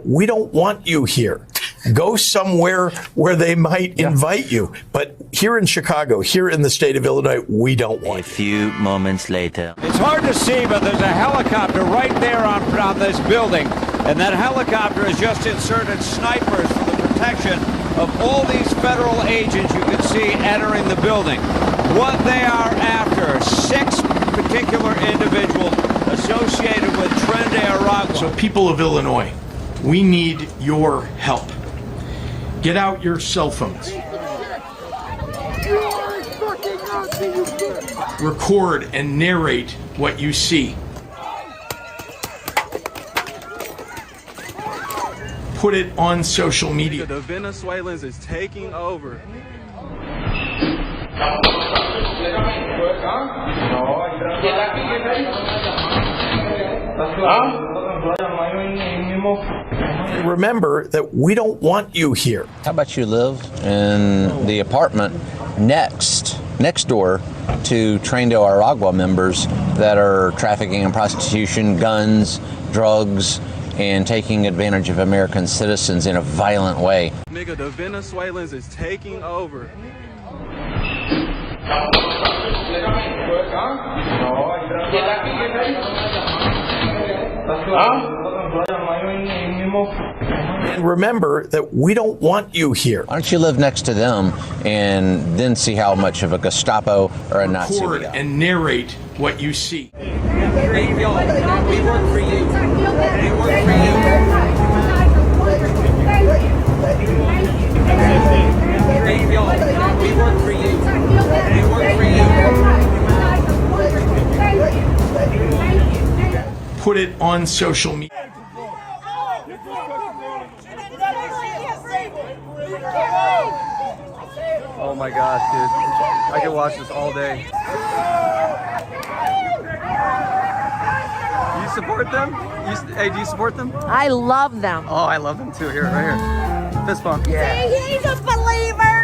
we don't want you here. Go somewhere where they might invite you. But here in Chicago, here in the state of Illinois, we don't want you. A few moments later. It's hard to see, but there's a helicopter right there on this building. And that helicopter has just inserted snipers for the protection of all these federal agents you can see entering the building. What they are after, 6 particular individuals associated with Tren De Aragua. So people of Illinois, we need your help. Get out your cell phones. Record and narrate what you see. Put it on social media. The Venezuelans is taking over. Remember that we don't want you here. How about you live in the apartment next door to Tren De Aragua members that are trafficking in prostitution, guns, drugs, and taking advantage of American citizens in a violent way. Nigga, the Venezuelans is taking over. And remember that we don't want you here. Why don't you live next to them and then see how much of a Gestapo or a Nazi we Record are. and narrate what you see. We work for you. We work for you. We work for you. We work for you. Put it on social media. Oh my gosh, dude. I could watch this all day. You support them? Hey, do you support them? I love them. Oh, I love them too. Here, right here. Fist bump. Yeah. He's a believer.